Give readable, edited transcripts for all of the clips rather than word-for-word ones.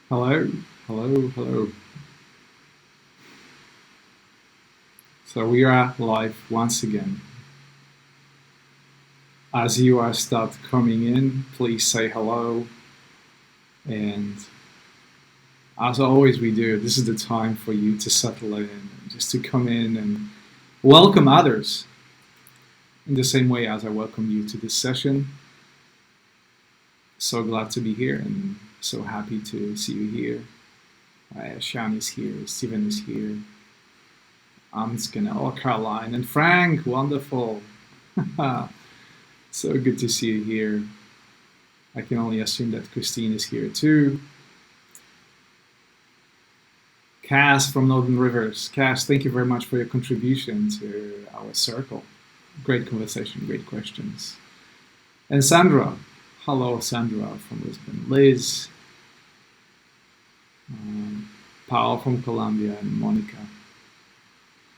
Hello, hello, hello. So we are live once again. As you are start coming in, please say hello. And as always we do, this is the time for you to settle in, just to come in and welcome others in the same way as I welcome you to this session. So glad to be here and so happy to see you here. Sean is here, Steven is here. I'm just gonna, oh, Caroline and Frank, wonderful. So good to see you here. I can only assume that Christine is here too. Cass from Northern Rivers. Cass, thank you very much for your contribution to our circle. Great conversation, great questions. And Sandra. Hello, Sandra from Lisbon. Liz. Paul from Colombia and Monica.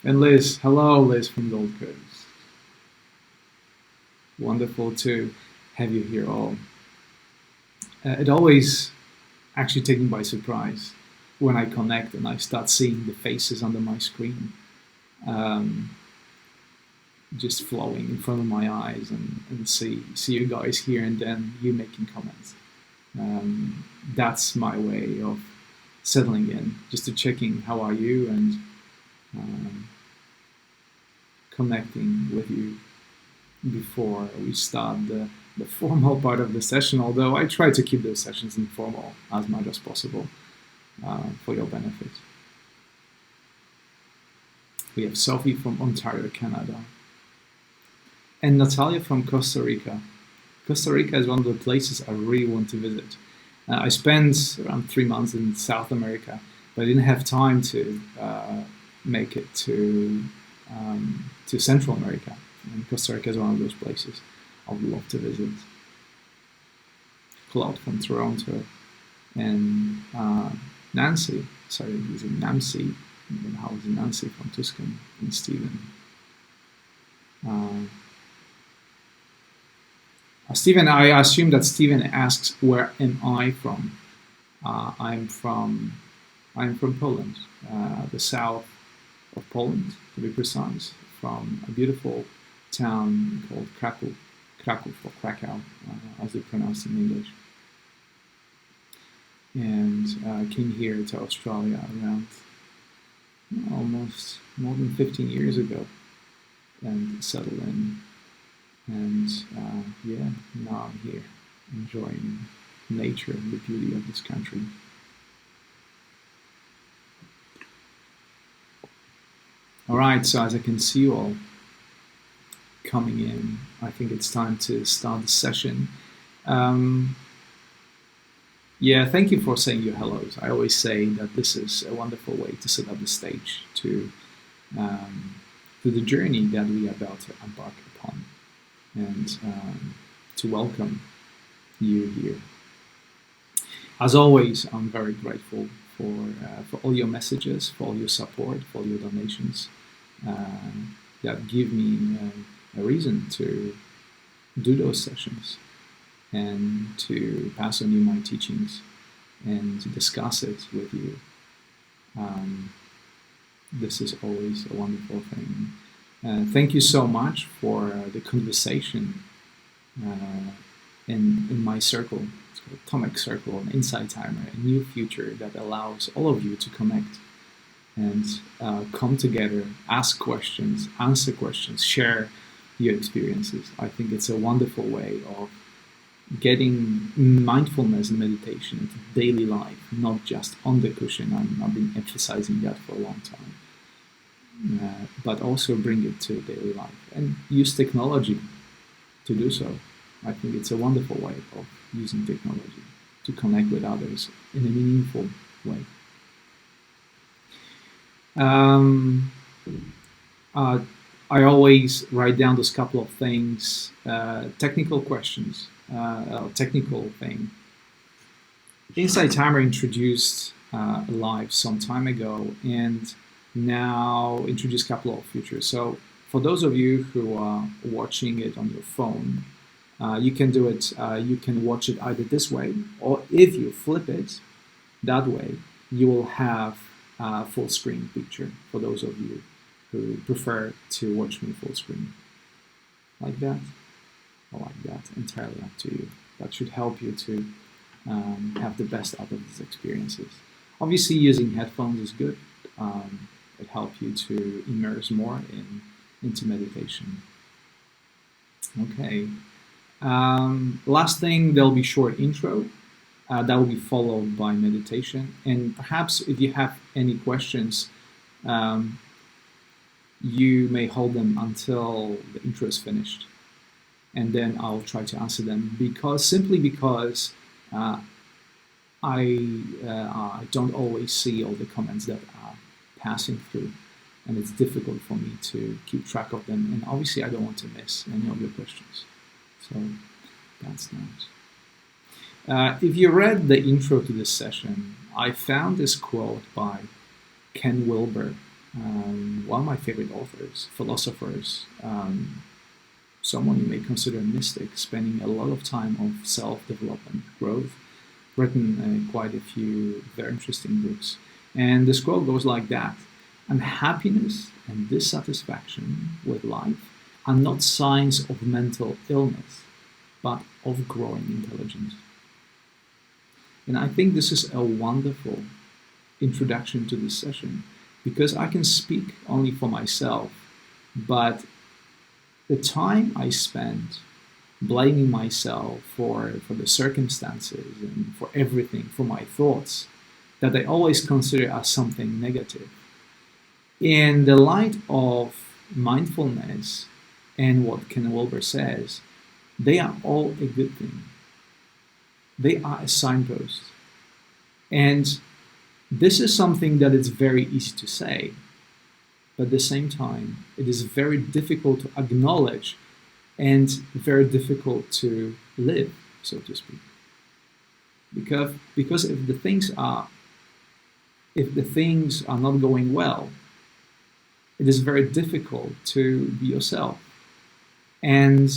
And Liz. Hello, Liz from Gold Coast. Wonderful to have you here all. It always actually takes me by surprise when I connect and I start seeing the faces under my screen just flowing in front of my eyes and see you guys here and then you making comments. That's my way of settling in, just to checking how are you and connecting with you before we start the formal part of the session, although I try to keep those sessions informal as much as possible for your benefit. We have Sophie from Ontario, Canada, and Natalia from Costa Rica. Costa Rica is one of the places I really want to visit. I spent around 3 months in South America, but I didn't have time to make it to Central America. And Costa Rica is one of those places I would love to visit. Claude from Toronto and Nancy, sorry, using Nancy, and how is Nancy from Tuscan, and Stephen. Stephen, I assume that Stephen asks, where am I from? I'm from Poland, the south of Poland, to be precise, from a beautiful town called Krakow or Krakow, as they pronounce it in English. And came here to Australia around almost more than 15 years ago and settled in. And yeah, now I'm here enjoying nature and the beauty of this country. All right, so as I can see you all coming in, I think it's time to start the session. Yeah, thank you for saying your hellos. I always say that this is a wonderful way to set up the stage to the journey that we are about to embark upon, and to welcome you here. As always, I'm very grateful for all your messages, for all your support, for all your donations that give me a reason to do those sessions and to pass on you my teachings and to discuss it with you. This is always a wonderful thing. Thank you so much for the conversation in my circle. It's called Atomic Circle, an Insight Timer, a new future that allows all of you to connect and come together, ask questions, answer questions, share your experiences. I think it's a wonderful way of getting mindfulness and meditation into daily life, not just on the cushion. I've been emphasizing that for a long time. But also bring it to daily life and use technology to do so. I think it's a wonderful way of using technology to connect with others in a meaningful way. I always write down those couple of things, technical questions, technical thing. Insight Timer introduced live some time ago, and now introduce a couple of features. So for those of you who are watching it on your phone, you can do it, you can watch it either this way, or if you flip it, That way, you will have a full screen picture for those of you who prefer to watch me full screen. Like that, or like that, entirely up to you. That should help you to have the best out of these experiences. Obviously, using headphones is good. It helps you to immerse more into meditation. Okay. Last thing, there'll be short intro. That will be followed by meditation. And perhaps if you have any questions, you may hold them until the intro is finished. And then I'll try to answer them simply because I don't always see all the comments that are passing through, and it's difficult for me to keep track of them. And obviously, I don't want to miss any of your questions. So that's nice. If you read the intro to this session, I found this quote by Ken Wilber, one of my favorite authors, philosophers, someone you may consider a mystic, spending a lot of time of self-development, growth, written quite a few very interesting books. And this quote goes like that: "Unhappiness and dissatisfaction with life are not signs of mental illness, but of growing intelligence." And I think this is a wonderful introduction to this session, because I can speak only for myself, but the time I spent blaming myself for the circumstances and for everything, for my thoughts, that I always consider as something negative, in the light of mindfulness and what Ken Wilber says, they are all a good thing. They are a signpost. And this is something that is very easy to say, but at the same time, it is very difficult to acknowledge and very difficult to live, so to speak. Because if the things are not going well, it is very difficult to be yourself. And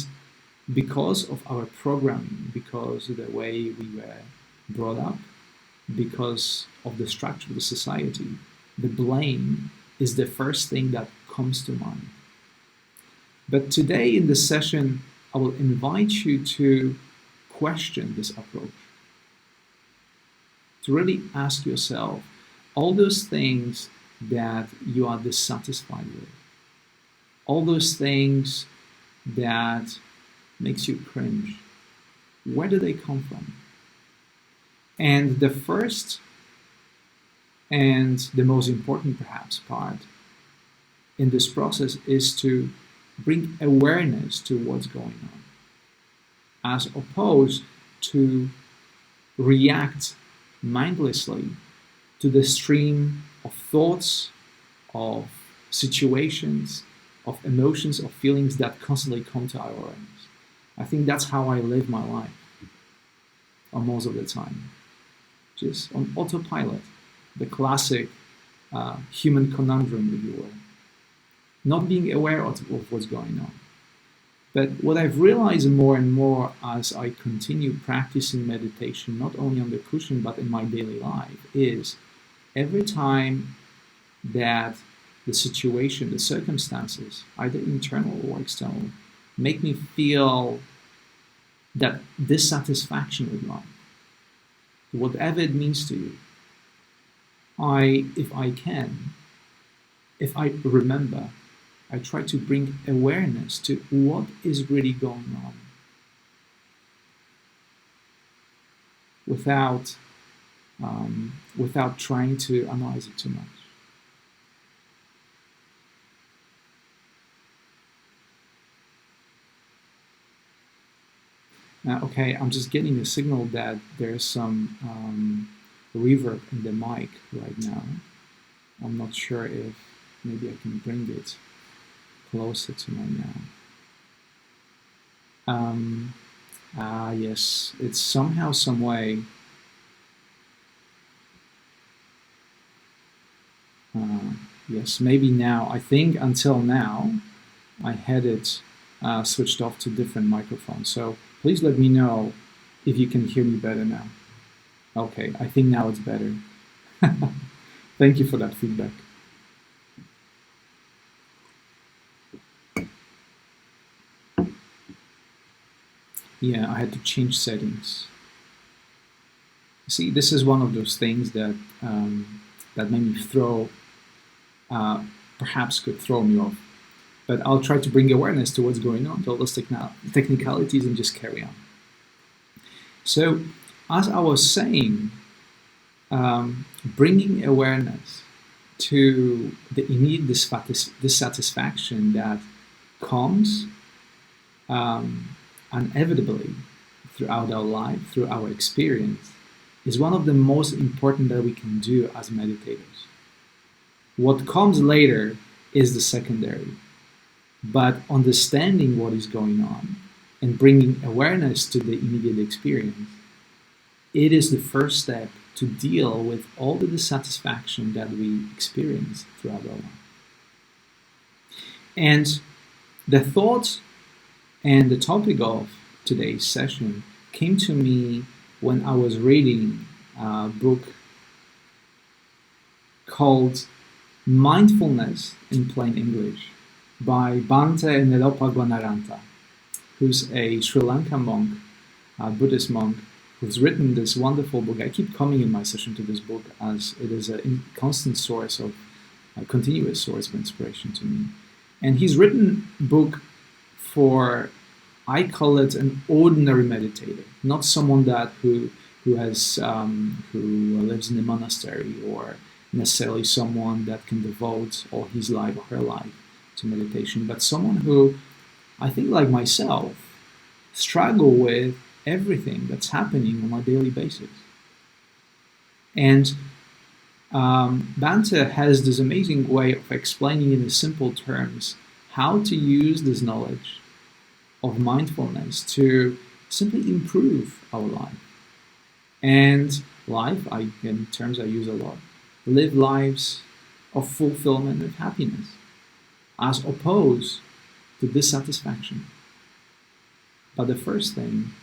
because of our programming, because of the way we were brought up, because of the structure of the society, the blame is the first thing that comes to mind. But today in this session, I will invite you to question this approach, to really ask yourself all those things that you are dissatisfied with, all those things that makes you cringe. Where do they come from? And the first and the most important perhaps part in this process is to bring awareness to what's going on, as opposed to react mindlessly to the stream of thoughts, of situations, of emotions, of feelings that constantly come to our awareness. I think that's how I live my life, or most of the time, just on autopilot, the classic human conundrum, if you will, not being aware of what's going on. But what I've realized more and more as I continue practicing meditation, not only on the cushion, but in my daily life, is every time that the situation, the circumstances, either internal or external, make me feel that dissatisfaction with life, whatever it means to you, if I remember, I try to bring awareness to what is really going on, without trying to analyze it too much. Okay, I'm just getting a signal that there's some reverb in the mic right now. I'm not sure if maybe I can bring it closer to my mouth. Yes, it's somehow, some way. Yes, maybe now. I think until now, I had it switched off to different microphones. So please let me know if you can hear me better now. Okay, I think now it's better. Thank you for that feedback. Yeah, I had to change settings. See, this is one of those things that that made me perhaps could throw me off. But I'll try to bring awareness to what's going on, to all those technicalities, and just carry on. So, as I was saying, bringing awareness to the immediate dissatisfaction that comes inevitably throughout our life, through our experience, is one of the most important that we can do as meditators. What comes later is the secondary, but understanding what is going on and bringing awareness to the immediate experience, it is the first step to deal with all the dissatisfaction that we experience throughout our life. And the thought and the topic of today's session came to me when I was reading a book called Mindfulness in Plain English by Bhante Nilopaguanaranta, who's a Sri Lankan monk, a Buddhist monk, who's written this wonderful book. I keep coming in my session to this book as it is a constant source of, a continuous source of inspiration to me. And he's written a book for, I call it an ordinary meditator, not someone who lives in a monastery, or necessarily someone that can devote all his life or her life to meditation, but someone who, I think like myself, struggle with everything that's happening on a daily basis. And Bhante has this amazing way of explaining in simple terms how to use this knowledge of mindfulness to simply improve our life. And life, in terms I use a lot, live lives of fulfillment and happiness, as opposed to dissatisfaction. But the first thing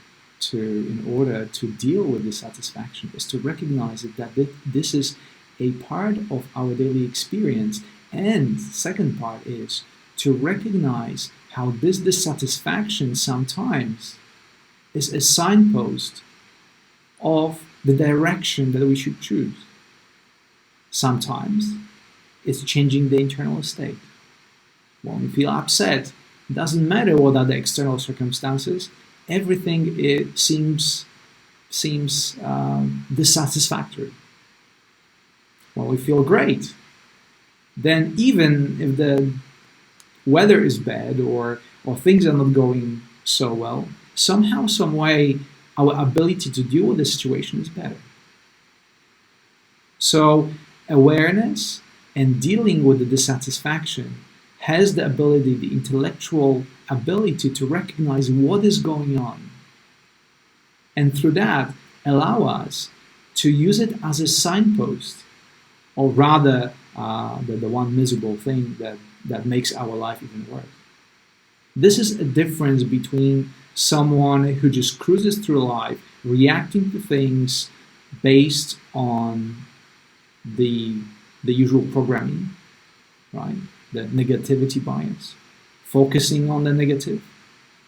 in order to deal with dissatisfaction is to recognize that this is a part of our daily experience. And the second part is to recognize how this dissatisfaction sometimes is a signpost of the direction that we should choose. Sometimes it's changing the internal state. When we feel upset, it doesn't matter what are the external circumstances, everything seems dissatisfactory. When we feel great, then even if the weather is bad or things are not going so well, somehow, some way, our ability to deal with the situation is better. So awareness and dealing with the dissatisfaction has the ability, the intellectual ability to recognize what is going on. And through that, allow us to use it as a signpost, or rather the one miserable thing that makes our life even worse. This is a difference between someone who just cruises through life, reacting to things based on the usual programming, right? The negativity bias, focusing on the negative,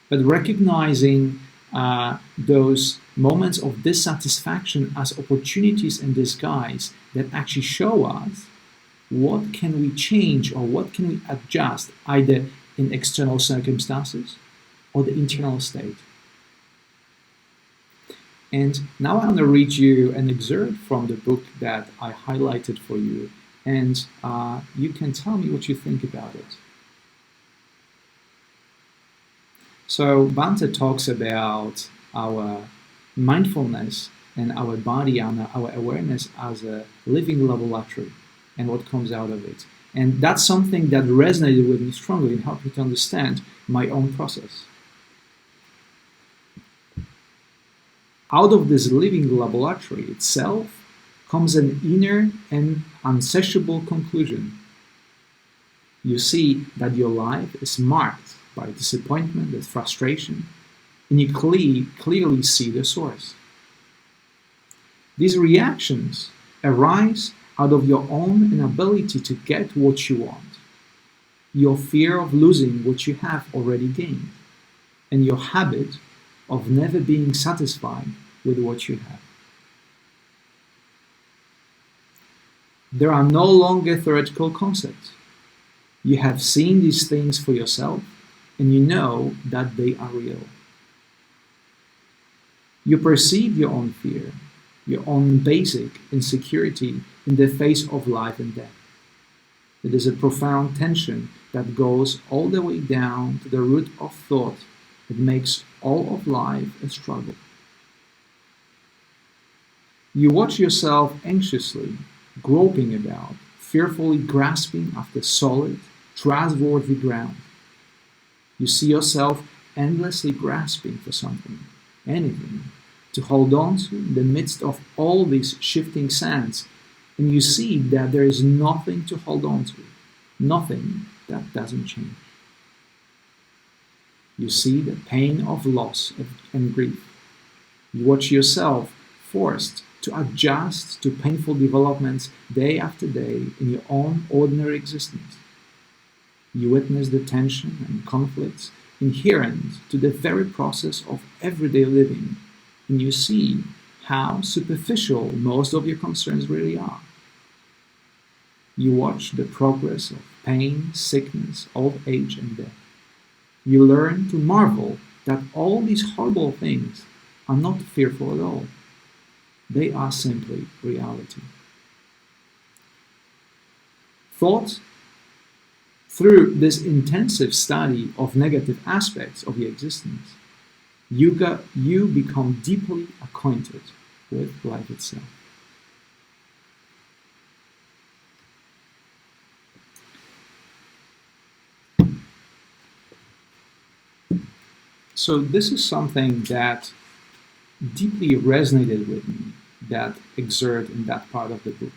but recognizing those moments of dissatisfaction as opportunities in disguise that actually show us what can we change or what can we adjust, either in external circumstances or the internal state. And now I'm going to read you an excerpt from the book that I highlighted for you, and you can tell me what you think about it. So Bhante talks about our mindfulness and our body and our awareness as a living laboratory and what comes out of it. And that's something that resonated with me strongly and helped me to understand my own process. Out of this living laboratory itself comes an inner and unsatiable conclusion. You see that your life is marked by disappointment and frustration, and you clearly see the source. These reactions arise out of your own inability to get what you want, your fear of losing what you have already gained, and your habit of never being satisfied with what you have. There are no longer theoretical concepts. You have seen these things for yourself, and you know that they are real. You perceive your own fear, your own basic insecurity in the face of life and death. It is a profound tension that goes all the way down to the root of thought that makes all of life a struggle. You watch yourself anxiously groping about, fearfully grasping after solid, trustworthy ground. You see yourself endlessly grasping for something, anything, to hold on to in the midst of all these shifting sands, and you see that there is nothing to hold on to, nothing that doesn't change. You see the pain of loss and grief. You watch yourself forced to adjust to painful developments day after day in your own ordinary existence. You witness the tension and conflicts inherent to the very process of everyday living, and you see how superficial most of your concerns really are. You watch the progress of pain, sickness, old age, and death. You learn to marvel that all these horrible things are not fearful at all. They are simply reality. Thought, through this intensive study of negative aspects of your existence, you become deeply acquainted with life itself. So this is something that deeply resonated with me, that excerpt in that part of the book,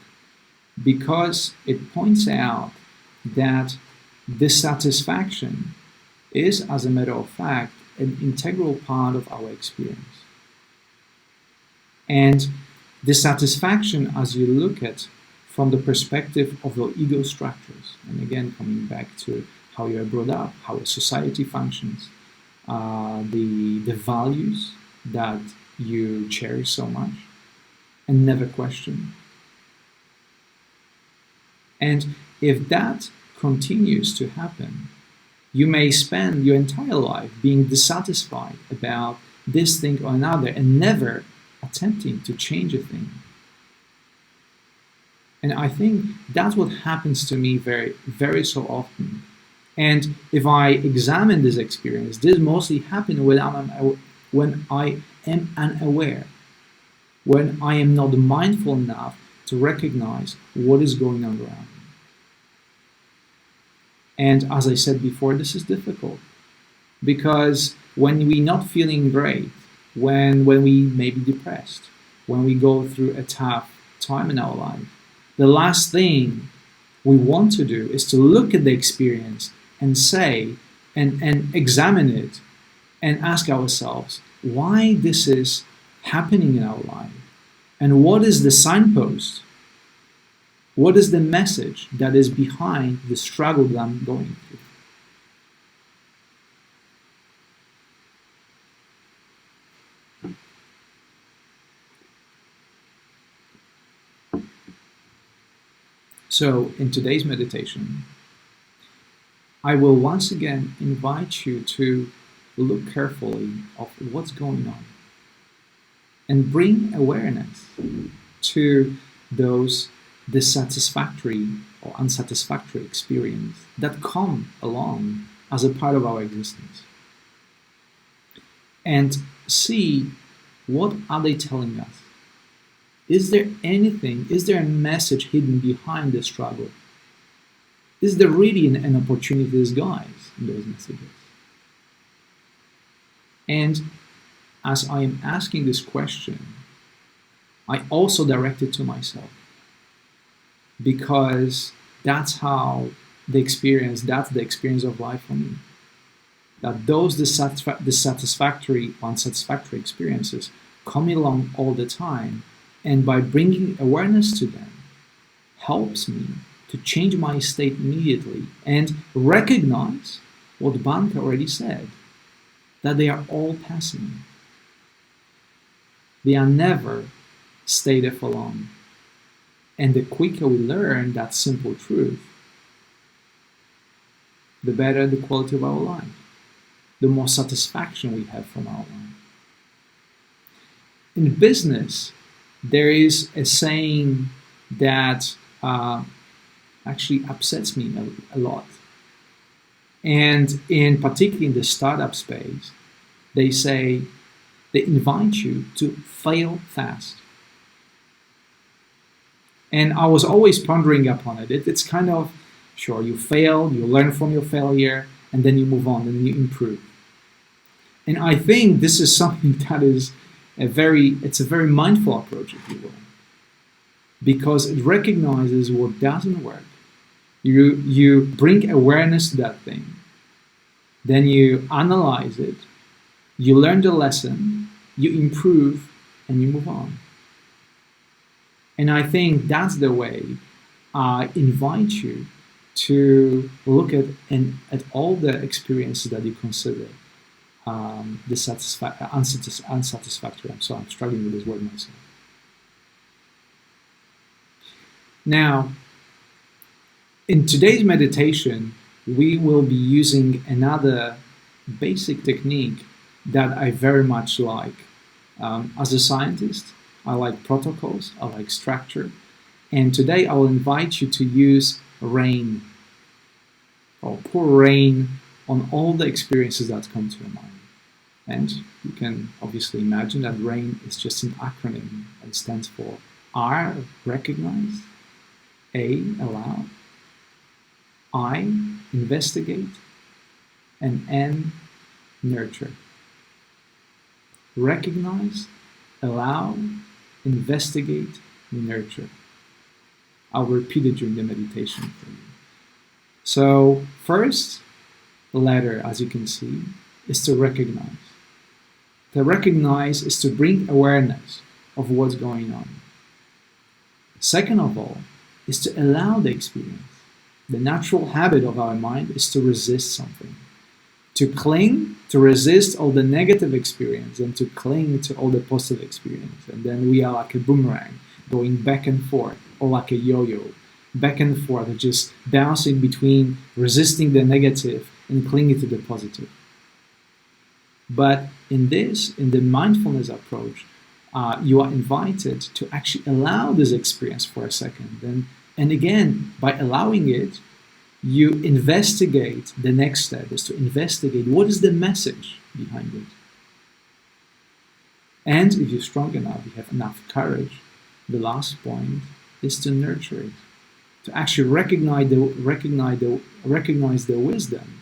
because it points out that dissatisfaction is, as a matter of fact, an integral part of our experience. And dissatisfaction, as you look at from the perspective of your ego structures, and again coming back to how you're brought up, how a society functions, the values that you cherish so much and never question. And if that continues to happen, you may spend your entire life being dissatisfied about this thing or another and never attempting to change a thing. And I think that's what happens to me very, very so often. And if I examine this experience, this mostly happens when I am unaware, when I am not mindful enough to recognize what is going on around me. And as I said before, this is difficult because when we're not feeling great, when we may be depressed, when we go through a tough time in our life, the last thing we want to do is to look at the experience and say, and examine it and ask ourselves why this is happening in our life and what is the signpost, what is the message that is behind the struggle that I'm going through. So in today's meditation, I will once again invite you to look carefully of what's going on and bring awareness to those dissatisfactory or unsatisfactory experiences that come along as a part of our existence. And see, what are they telling us? Is there anything, is there a message hidden behind the struggle? Is there really an opportunity disguised in those messages? And as I am asking this question, I also direct it to myself, because that's how that's the experience of life for me. That those dissatisfactory, unsatisfactory experiences come along all the time, And by bringing awareness to them helps me to change my state immediately and recognize what Banka already said, that they are all passing. They are never stay there for long. And the quicker we learn that simple truth, the better the quality of our life, the more satisfaction we have from our life. In business, there is a saying that actually upsets me a lot. And particularly in the startup space, they invite you to fail fast. And I was always pondering upon it. It's kind of, sure, you fail, you learn from your failure, and then you move on, and you improve. And I think this is something that is a very mindful approach, if you will, because it recognizes what doesn't work. You bring awareness to that thing, then you analyze it, you learn the lesson, you improve, and you move on. And I think that's the way I invite you to look at all the experiences that you consider unsatisfactory. I'm sorry, I'm struggling with this word myself. Now, in today's meditation, we will be using another basic technique that I very much like. As a scientist, I like protocols, I like structure, and today I will invite you to use rain, or pour rain on all the experiences that come to your mind. And you can obviously imagine that RAIN is just an acronym and stands for R, recognize, A, allow, I, investigate, and N, nurture. Recognize, allow, investigate, nurture. I'll repeat it during the meditation for you. So first letter, as you can see, is to recognize. To recognize is to bring awareness of what's going on. Second of all, is to allow the experience. The natural habit of our mind is to resist something. To cling, to resist all the negative experience and to cling to all the positive experience. And then we are like a boomerang, going back and forth, or like a yo-yo, back and forth, and just bouncing between resisting the negative and clinging to the positive. But in the mindfulness approach, you are invited to actually allow this experience for a second. And again, by allowing it, you investigate. The next step is to investigate what is the message behind it. And if you're strong enough, you have enough courage, the last point is to nurture it, to actually recognize the wisdom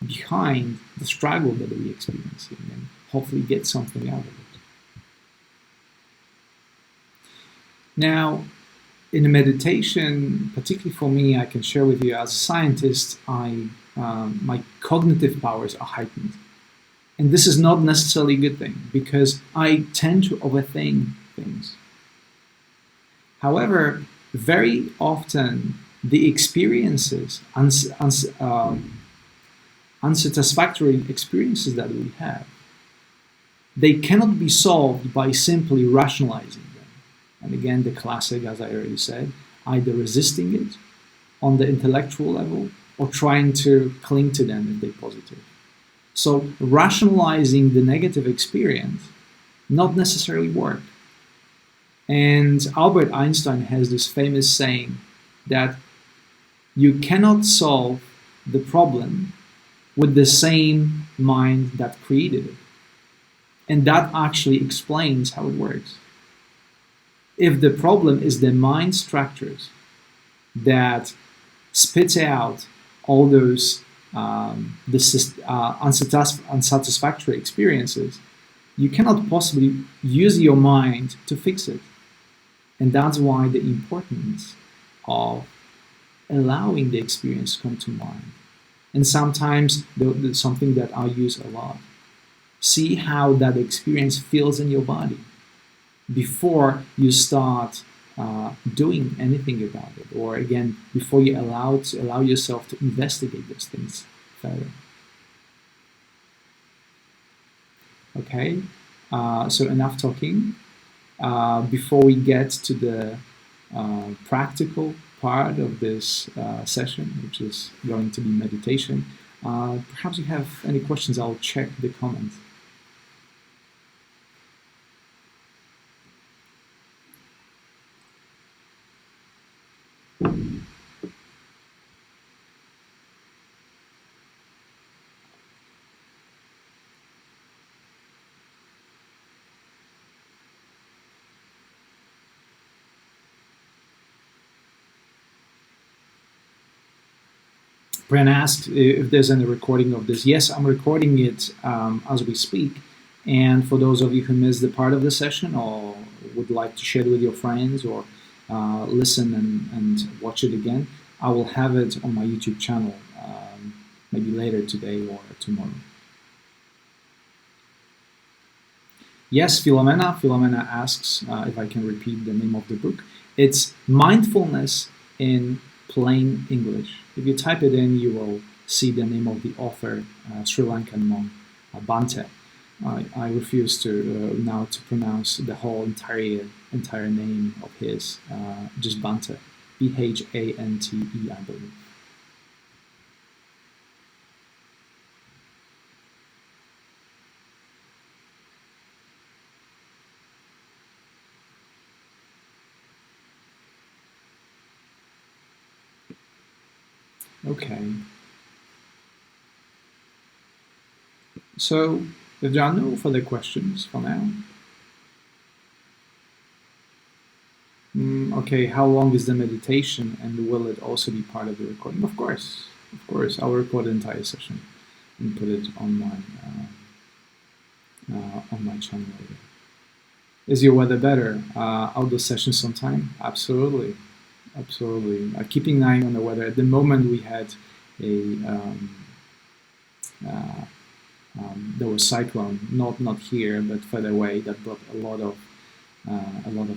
behind the struggle that we're experiencing and hopefully get something out of it. Now, in a meditation, particularly for me, I can share with you, as a scientist, my cognitive powers are heightened. And this is not necessarily a good thing, because I tend to overthink things. However, very often the experiences, unsatisfactory experiences that we have, they cannot be solved by simply rationalizing them. And again, the classic, as I already said, either resisting it on the intellectual level or trying to cling to them if they're positive. So rationalizing the negative experience not necessarily work. And Albert Einstein has this famous saying that you cannot solve the problem with the same mind that created it. And that actually explains how it works. If the problem is the mind structures that spits out all those unsatisfactory experiences, you cannot possibly use your mind to fix it. And that's why the importance of allowing the experience to come to mind. And sometimes something that I use a lot. See how that experience feels in your body. before you start doing anything about it, or again, before you allow yourself to investigate those things further. Okay, so enough talking. Before we get to the practical part of this session, which is going to be meditation, perhaps you have any questions. I'll check the comments. Bren asked if there's any recording of this. Yes, I'm recording it as we speak. And for those of you who missed the part of the session or would like to share it with your friends or listen and watch it again, I will have it on my YouTube channel maybe later today or tomorrow. Yes, Philomena. Philomena asks if I can repeat the name of the book. It's Mindfulness in Plain English. If you type it in, you will see the name of the author, Sri Lankan monk, Bhante. I refuse to now to pronounce the whole entire name of his, just Bhante, Bhante, I believe. Okay. So, if there are no further questions for now, okay, how long is the meditation and will it also be part of the recording? Of course, I'll record the entire session and put it on my channel later. Is your weather better? Outdoor session sometime? Absolutely. Keeping an eye on the weather. At the moment we had there was cyclone, not here, but further away, that brought a lot of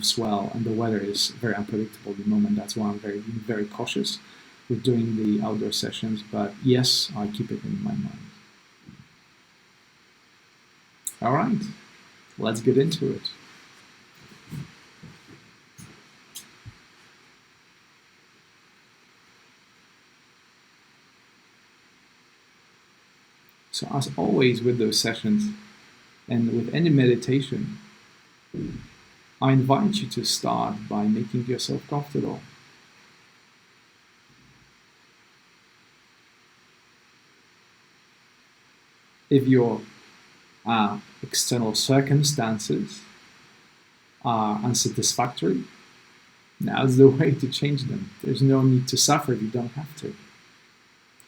swell, and the weather is very unpredictable at the moment. That's why I'm very cautious with doing the outdoor sessions. But yes, I keep it in my mind. All right, let's get into it. So as always with those sessions and with any meditation, I invite you to start by making yourself comfortable. If your external circumstances are unsatisfactory, now's the way to change them. There's no need to suffer if you don't have to.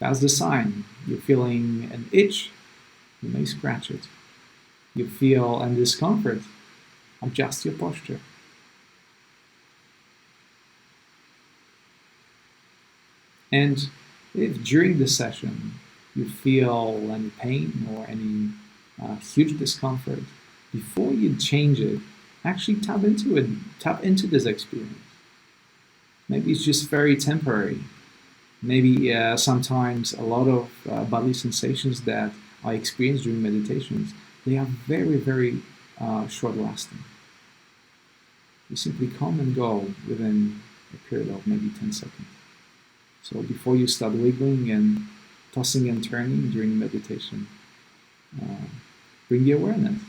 That's the sign. You're feeling an itch, you may scratch it. You feel a discomfort, adjust your posture. And if during the session you feel any pain or any huge discomfort, before you change it, actually tap into it, tap into this experience. Maybe it's just very temporary. Maybe sometimes a lot of bodily sensations that I experience during meditations, they are very short lasting. They simply come and go within a period of maybe 10 seconds. So before you start wiggling and tossing and turning during meditation, bring the awareness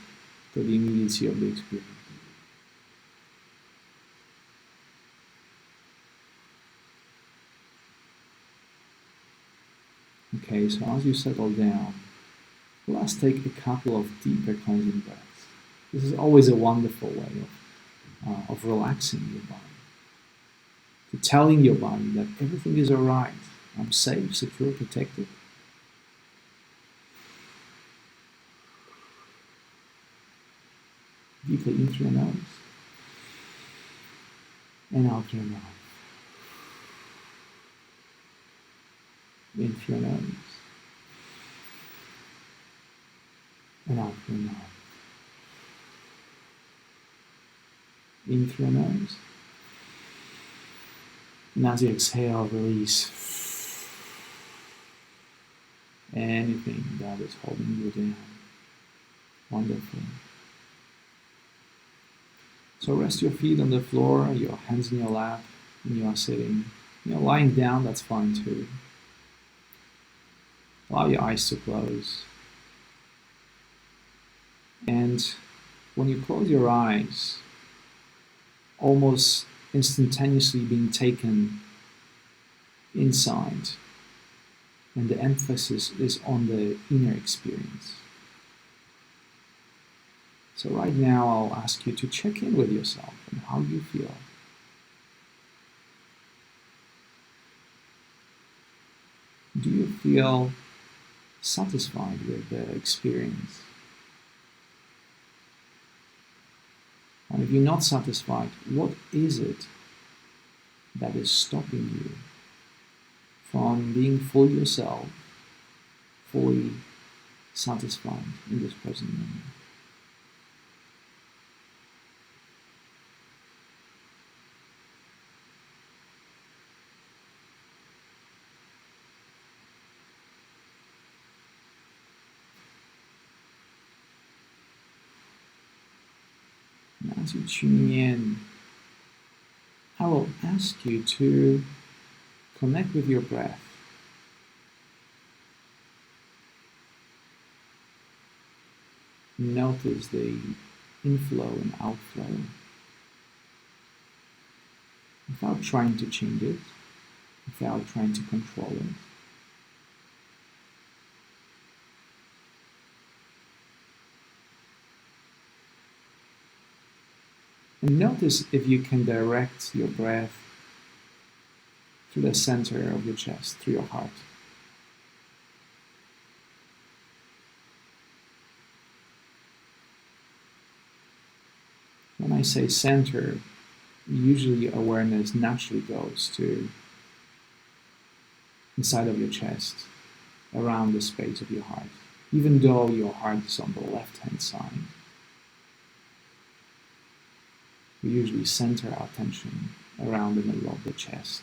to the immediacy of the experience. Okay, so as you settle down, let's take a couple of deeper cleansing breaths. This is always a wonderful way of relaxing your body, to telling your body that everything is alright, I'm safe, secure, protected. Deeply in through your nose and out through your mouth. In through your nose and out through your mouth. in through your nose. And as you exhale, release anything that is holding you down. Wonderful. So rest your feet on the floor, your hands in your lap, and you are sitting. Lying down, that's fine too. Allow your eyes to close. And when you close your eyes, almost instantaneously being taken inside, and the emphasis is on the inner experience. So right now I'll ask you to check in with yourself and how you feel. Do you feel satisfied with the experience? And if you're not satisfied, what is it that is stopping you from being fully yourself, fully satisfied in this present moment? And as you're tuning in, I will ask you to connect with your breath. Notice the inflow and outflow without trying to change it, without trying to control it. And notice if you can direct your breath through the center of your chest, through your heart. When I say center, usually awareness naturally goes to inside of your chest, around the space of your heart, even though your heart is on the left-hand side. We usually center our attention around the middle of the chest.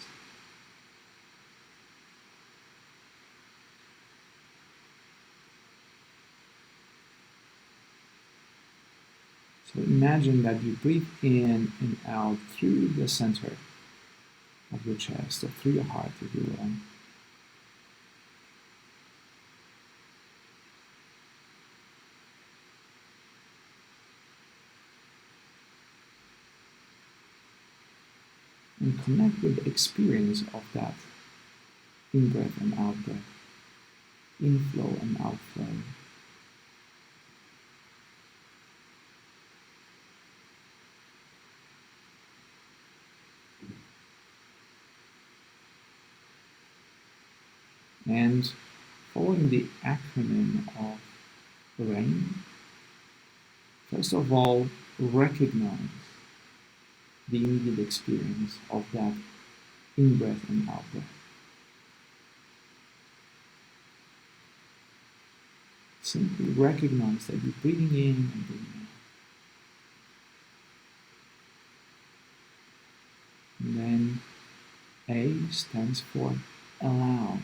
So imagine that you breathe in and out through the center of your chest, or through your heart, if you will. And connect with the experience of that in-breath and out-breath, inflow and outflow. And following the acronym of RAIN, first of all, recognize the immediate experience of that in-breath and out-breath. Simply recognize that you're breathing in and breathing out. And then A stands for allow.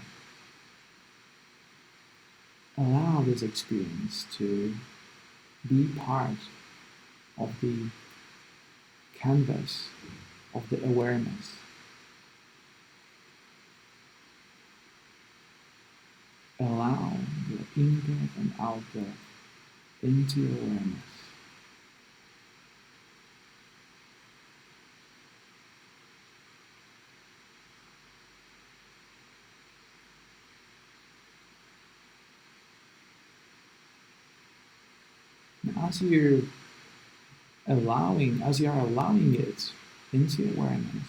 Allow this experience to be part of the canvas of the awareness. Allow your in-breath and out-breath into your awareness. And as you are allowing it into awareness,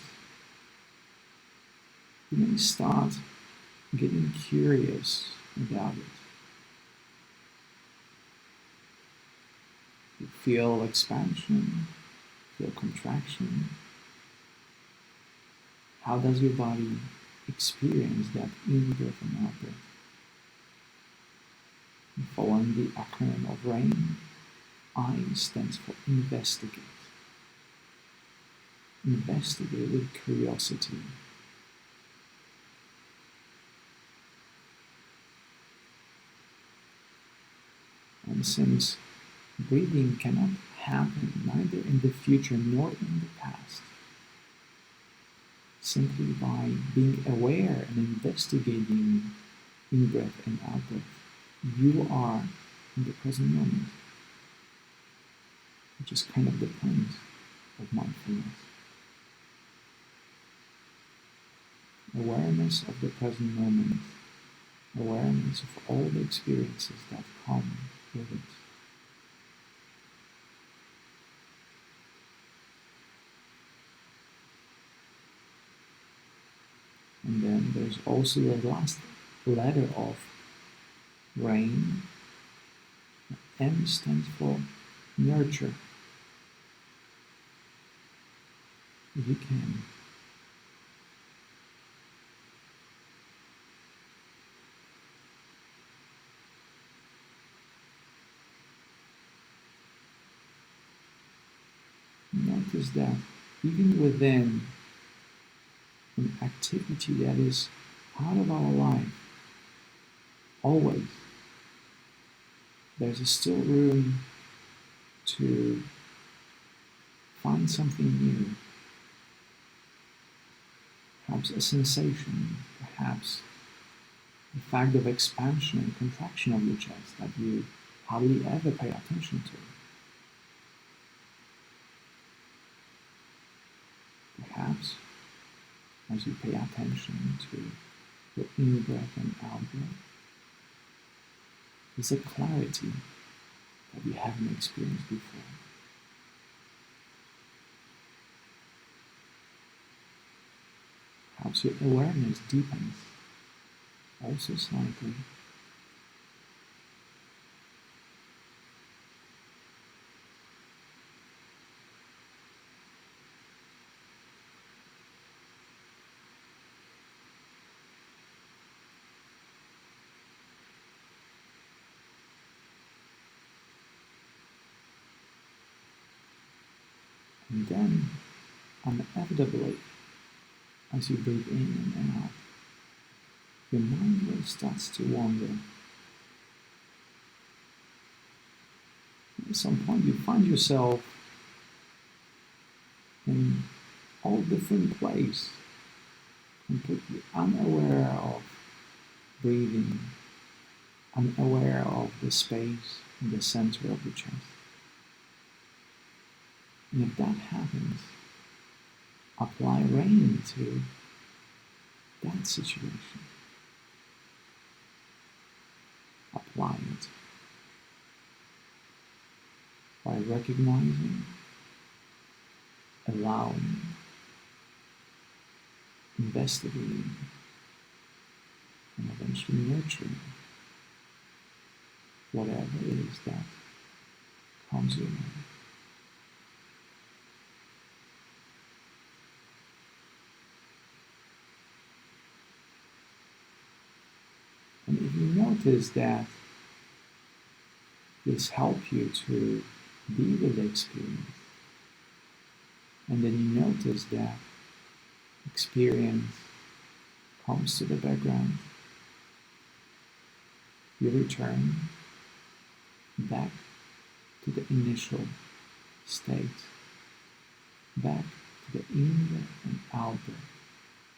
you may start getting curious about it. You feel expansion, feel contraction. How does your body experience that in-breath and out-breath? Following the acronym of RAIN, I stands for investigate. investigate with curiosity. And since breathing cannot happen neither in the future nor in the past, simply by being aware and investigating in-breath and out-breath, you are in the present moment, which is kind of the point of mindfulness. Awareness of the present moment, awareness of all the experiences that come with it. And then there's also the last letter of RAIN. M stands for nurture. If you can, notice that even within an activity that is part of our life, always, there's still room to find something new. Perhaps a sensation, perhaps the fact of expansion and contraction of your chest that you hardly ever pay attention to. Perhaps as you pay attention to your in-breath and out-breath, there's a clarity that you haven't experienced before. Perhaps your awareness deepens also slightly. And then, inevitably, as you breathe in and out, your mind will start to wander. At some point, you find yourself in all different places, completely unaware of breathing, unaware of the space in the center of the chest. And if that happens, apply RAIN to that situation. Apply it by recognizing, allowing, investigating, and eventually nurturing whatever it is that comes your way. And if you notice that this helps you to be with the experience, and then you notice that experience comes to the background, you return back to the initial state, back to the in-breath and out-breath,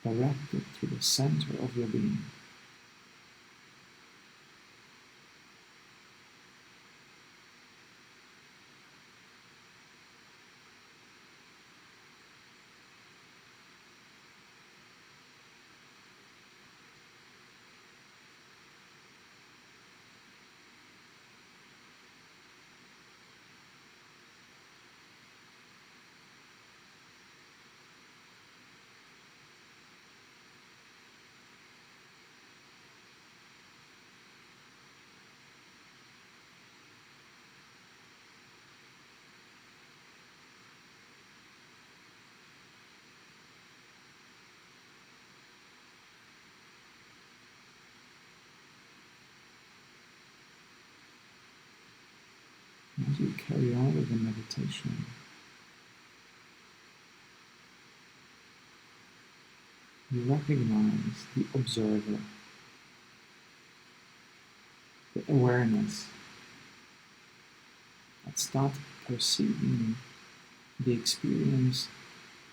directed to the center of your being. As you carry on with the meditation, You recognize the observer, the awareness that starts perceiving the experience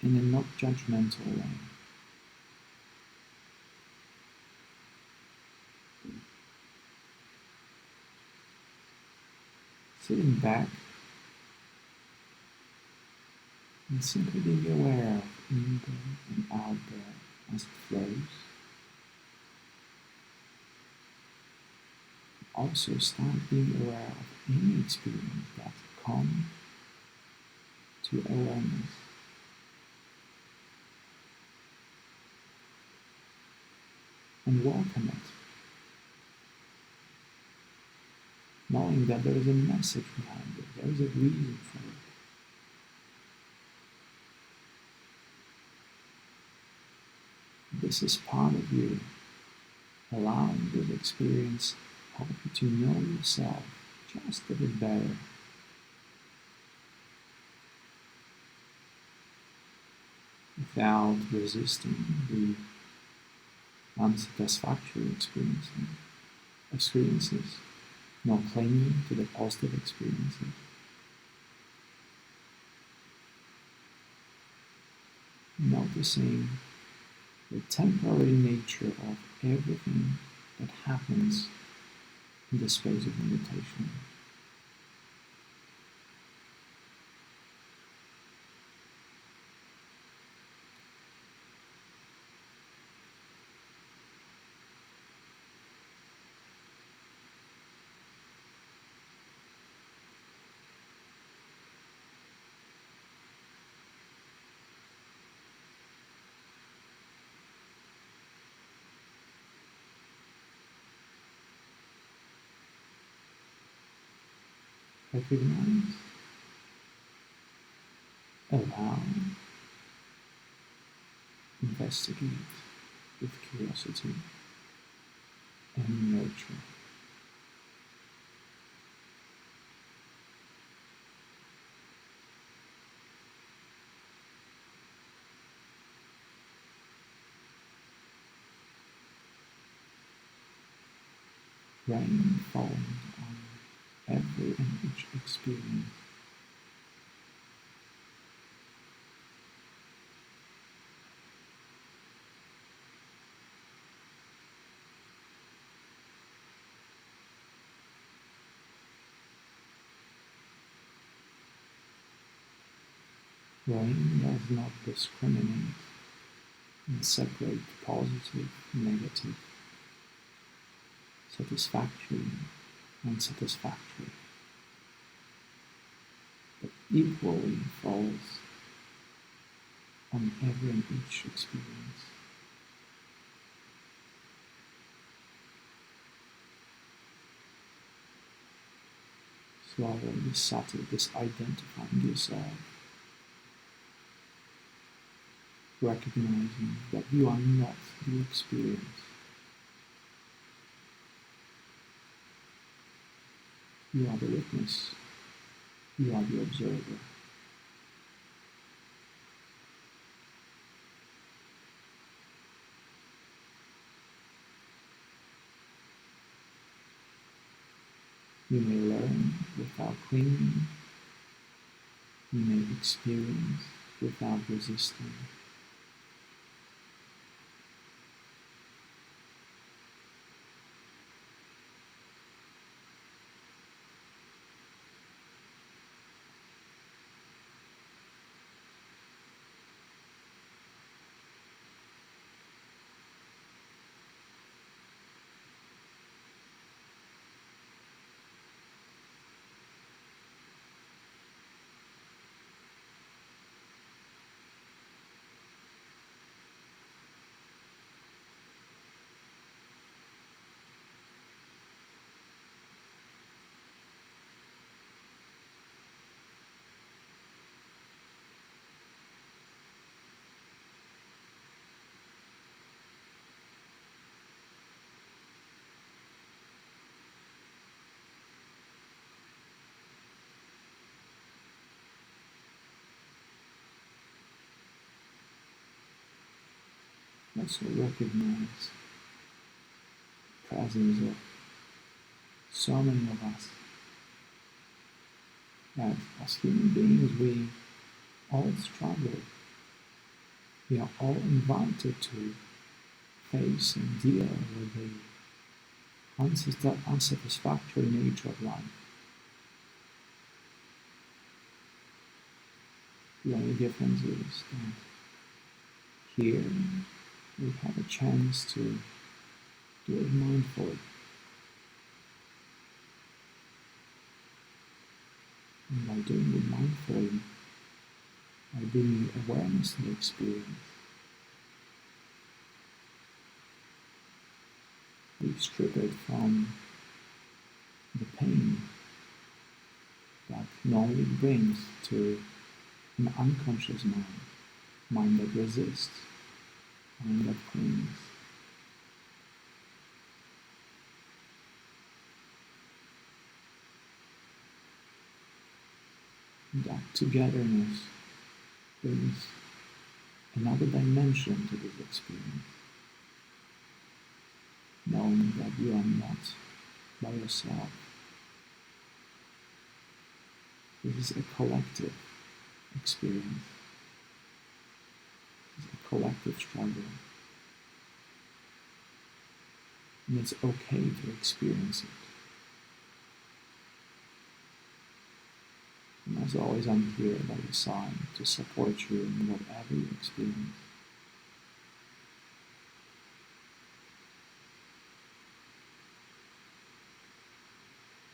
in a not judgmental way. Sitting back and simply being aware of in there and out there as it flows. Also start being aware of any experience that comes to awareness. And welcome it. Knowing that there is a message behind it, there is a reason for it. This is part of you, allowing this experience help you to know yourself just a bit better. Without resisting the unsatisfactory experiences, not clinging to the positive experiences. Noticing the temporary nature of everything that happens in the space of meditation. Recognize, allow, investigate with curiosity and nurture. Rain falling on every and each experience. Rain does not discriminate and separate positive, negative, satisfactory, unsatisfactory, but equally falls on every and each experience. Slowly disidentifying yourself, recognizing that you are not the experience. You are the witness. You are the observer. You may learn without clinging. You may experience without resisting. Also recognize the presence of so many of us, that as human beings we all struggle. We are all invited to face and deal with the unsatisfactory nature of life. The only difference is that here we have a chance to do it mindfully. And by doing it mindfully, by bringing awareness to the experience, we strip it from the pain that normally brings to an unconscious mind that resists, mind that clings. And that togetherness brings another dimension to this experience, knowing that you are not by yourself. This is a collective experience. This is a collective struggle. And it's okay to experience it. And as always, I'm here by your side to support you in whatever you experience.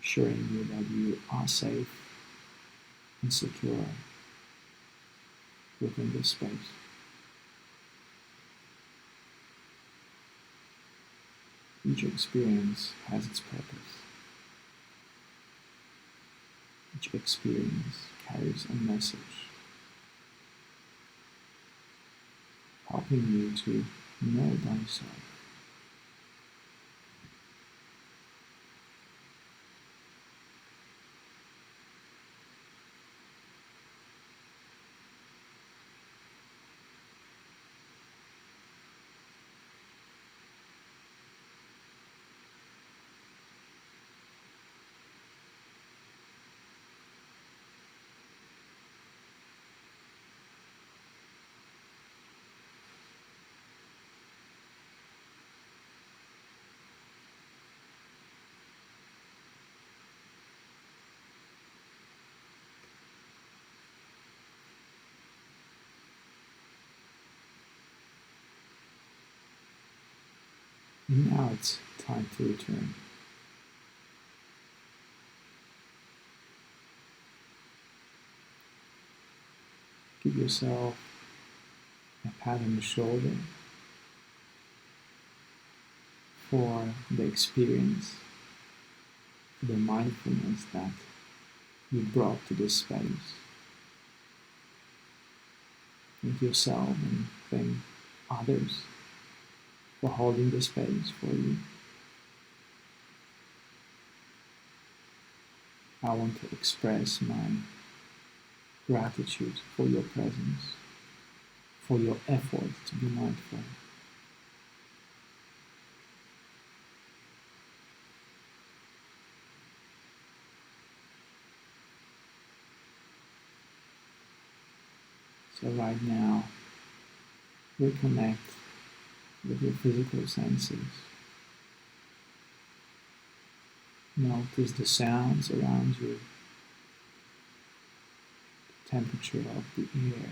Assuring you that you are safe and secure within this space. Each experience has its purpose. Each experience carries a message, helping you to know thyself. And now it's time to return. Give yourself a pat on the shoulder for the experience, for the mindfulness that you brought to this space. Thank yourself and thank others for holding the space for you. I want to express my gratitude for your presence, for your effort to be mindful. So right now, reconnect with your physical senses. Notice the sounds around you, the temperature of the air,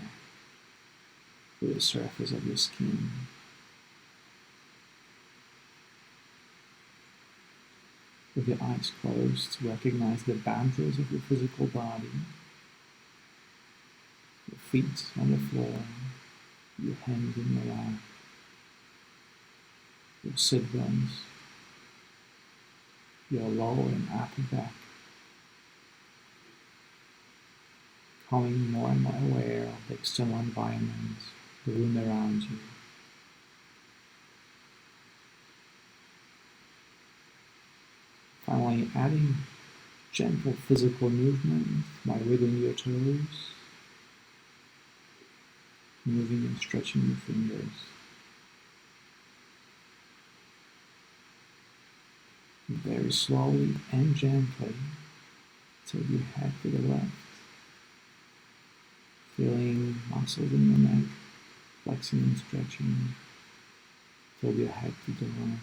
the surface of your skin. With your eyes closed, recognize the boundaries of your physical body, your feet on the floor, your hands in your lap, your sit bones, your lower and upper back. Becoming more and more aware of the external environment, the room around you. Finally, adding gentle physical movement by wiggling your toes, moving and stretching your fingers. Very slowly and gently tilt your head to the left, feeling muscles in your neck flexing and stretching. Tilt your head to the right,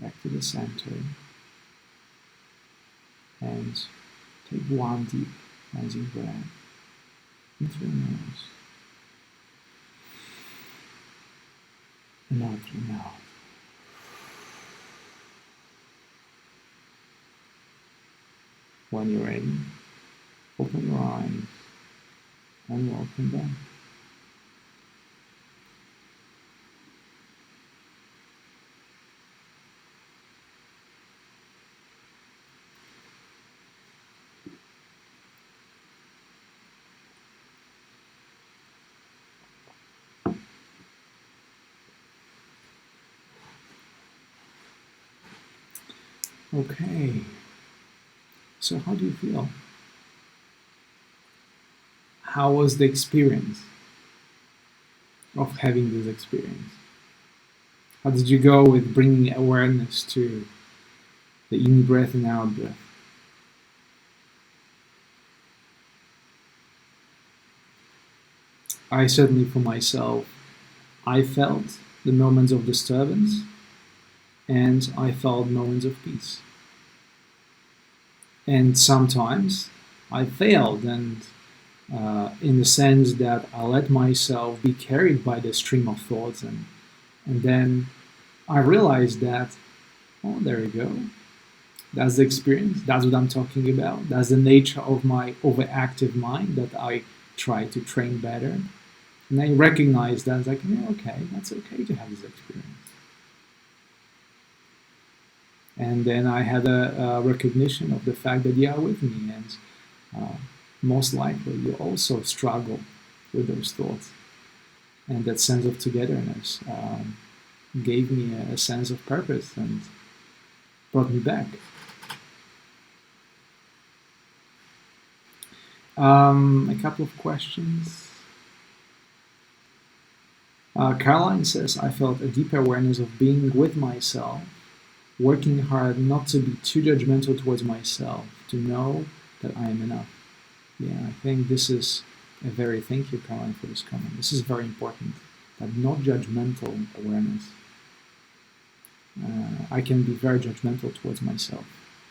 back to the center, and take one deep cleansing breath in through your nose and out through your mouth. When you're ready, open your eyes and welcome back. Okay, so how do you feel? How was the experience of having this experience? How did you go with bringing awareness to the in breath and out breath? I certainly, for myself, I felt the moments of disturbance and I felt moments of peace. And sometimes I failed, and in the sense that I let myself be carried by the stream of thoughts, and then I realized that, oh, there you go. That's the experience. That's what I'm talking about. That's the nature of my overactive mind that I try to train better. And I recognize that, like, yeah, okay, that's okay to have this experience. And then I had a recognition of the fact that you are with me, and most likely you also struggle with those thoughts. And that sense of togetherness gave me a sense of purpose and brought me back. A couple of questions. Caroline says, I felt a deep awareness of being with myself, working hard not to be too judgmental towards myself, to know that I am enough. Yeah, I think this is a very, thank you, Caroline, for this comment. This is very important, that not judgmental awareness. I can be very judgmental towards myself.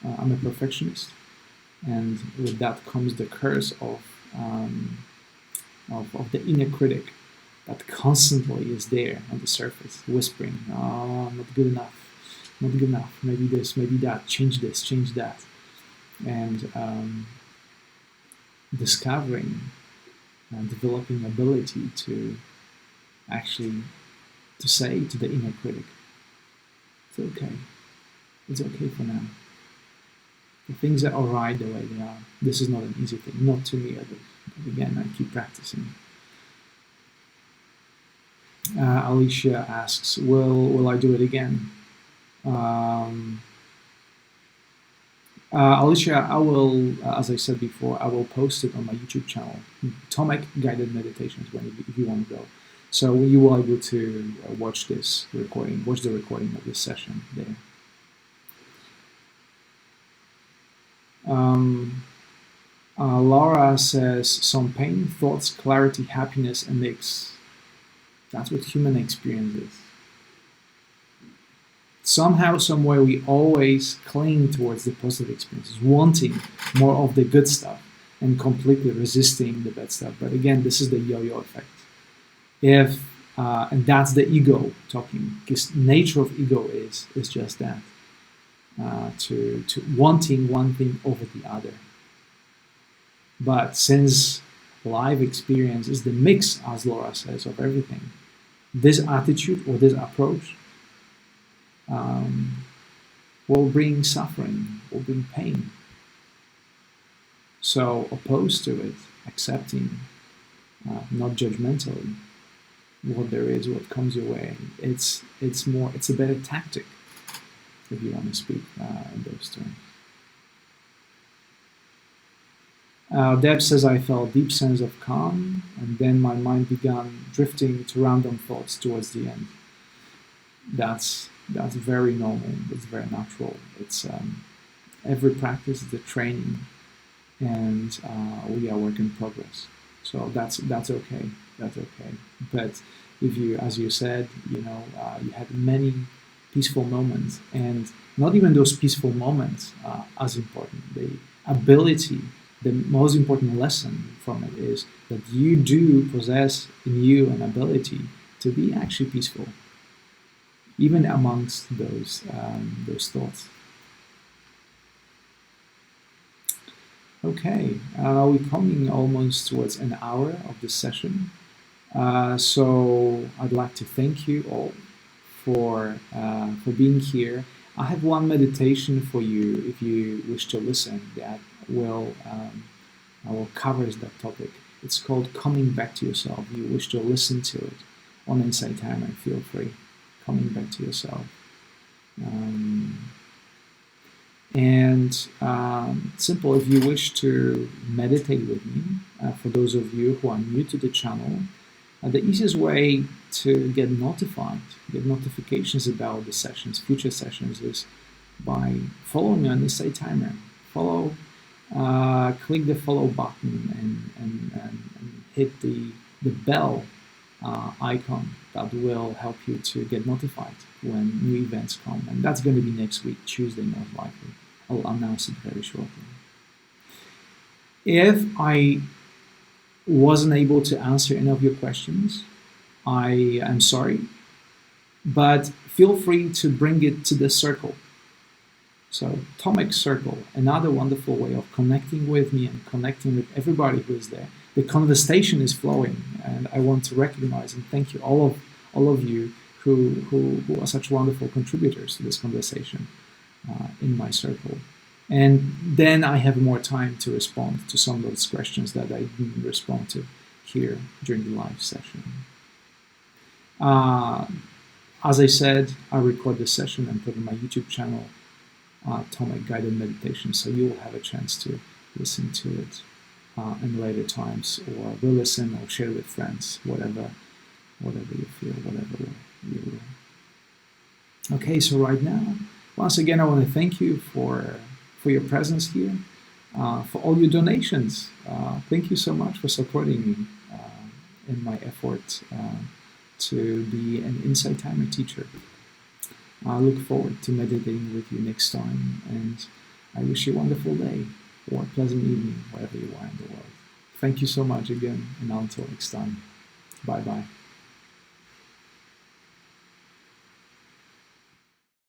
I'm a perfectionist, and with that comes the curse of the inner critic that constantly is there on the surface, whispering, "Oh, I'm not good enough, not good enough. Maybe this, maybe that. Change this, change that," and discovering and developing ability to actually to say to the inner critic, "It's okay. It's okay for now. The things are all right the way they are. This is not an easy thing, not to me others. But again, I keep practicing." Alicia asks, will I do it again? Alicia, I will, as I said before, I will post it on my YouTube channel, Tomek Guided Meditations, if you want to go. So you will be able to watch this recording, watch the recording of this session there. Laura says, some pain, thoughts, clarity, happiness, a mix. That's what human experience is. Somehow, somewhere, we always cling towards the positive experiences, wanting more of the good stuff and completely resisting the bad stuff. But again, this is the yo-yo effect. And that's the ego talking, because nature of ego is just that, to wanting one thing over the other. But since life experience is the mix, as Laura says, of everything, this attitude or this approach will bring suffering, will bring pain. So opposed to it, accepting, not judgmentally, what there is, what comes your way, it's a better tactic, if you want to speak in those terms. Deb says, I felt a deep sense of calm, and then my mind began drifting to random thoughts towards the end. that's very normal. It's very natural. It's every practice is a training, and we are work in progress. So that's okay. That's okay. But if you, as you said, you had many peaceful moments, and not even those peaceful moments are as important. The ability, the most important lesson from it is that you do possess in you an ability to be actually peaceful, even amongst those thoughts. Okay, we're coming almost towards an hour of this session. So I'd like to thank you all for being here. I have one meditation for you if you wish to listen that will covers that topic. It's called Coming Back to Yourself. If you wish to listen to it on Insight Timer, feel free. Coming Back to Yourself. Simple, if you wish to meditate with me, for those of you who are new to the channel, the easiest way to get notifications about the sessions, future sessions, is by following me on Insight Timer. Click the follow button and hit the bell icon. That will help you to get notified when new events come. And that's going to be next week, Tuesday, most likely. I'll announce it very shortly. If I wasn't able to answer any of your questions, I am sorry, but feel free to bring it to the circle. So Atomic Circle, another wonderful way of connecting with me and connecting with everybody who is there. The conversation is flowing, and I want to recognize and thank you, all of you who are such wonderful contributors to this conversation in my circle. And then I have more time to respond to some of those questions that I didn't respond to here during the live session. As I said, I record this session and put it on my YouTube channel, Atomic Guided Meditation, so you will have a chance to listen to it in later times, or re-listen or share with friends, whatever you feel, whatever you will. Okay, so right now, once again, I want to thank you for your presence here, for all your donations. Thank you so much for supporting me in my effort to be an Insight Timer teacher. I look forward to meditating with you next time, and I wish you a wonderful day or a pleasant evening wherever you are in the world. Thank you so much again, and until next time. Bye-bye.